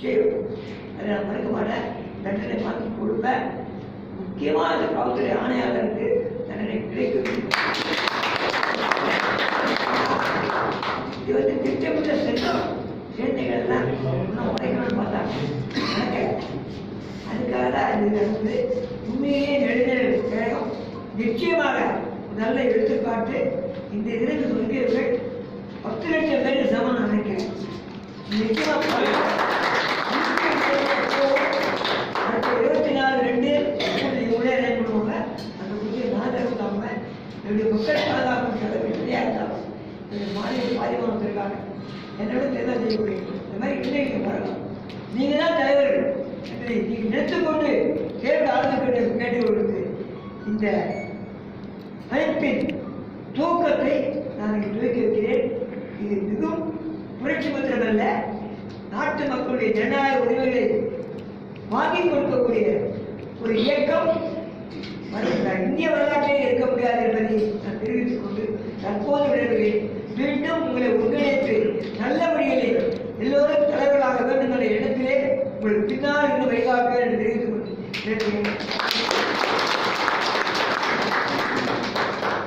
செய்யணும். அதை நான் மறுக்க மாட்டேன். தண்டனை வாங்கி கொடுப்பேன். முக்கியமாக அந்த காவல்துறை ஆணையாளருக்கு தண்டனை கிடைக்கும். இது திட்டமிட்ட செல்லும் குழந்தைகள் தான் இன்னும் உடைக்கணும்னு பார்த்தாங்க. அதுக்காக தான் இது உண்மையிலேயே நெடுநெல் கழகம் நிச்சயமாக நல்ல எடுத்துக்காட்டு. இந்த இதில் சொல்லியவர்கள் 10 லட்சம் பேருக்கு சமம் நினைக்கிறேன். நிச்சயமாக அடுத்த 24/2 இவங்களே என்ன பண்ணுவாங்க, அந்த புதிய நாதரவுக்காம என்னுடைய மக்கள் பாதுகாப்பு செலவு நிறையா இருந்தாலும் என்னுடைய மாநில பாதிமானம் இருக்காங்க. என்னோட தேர்தல் செய்யக்கூடிய இந்த மாதிரி இன்றைக்கு வரலாம். நீங்கள் தான் தலைவர்கள் என்று நீங்கள் நினைத்துக்கொண்டு கேட்டு ஆளுநர்கிட்ட கேட்டுக்கொண்டு இந்த அமைப்பின் தூக்கத்தை நான் இங்கு துவக்கி வைக்கிறேன். இது மிகவும் புரட்சி பத்திரமல்ல, நாட்டு மக்களுடைய ஜனநாயக உரிமைகளை வாங்கிக் கொடுக்கக்கூடிய ஒரு இயக்கம் இந்திய வரலாற்றிலே இருக்க முடியாது என்பதை நான் தெரிவித்துக் கொண்டு தற்போது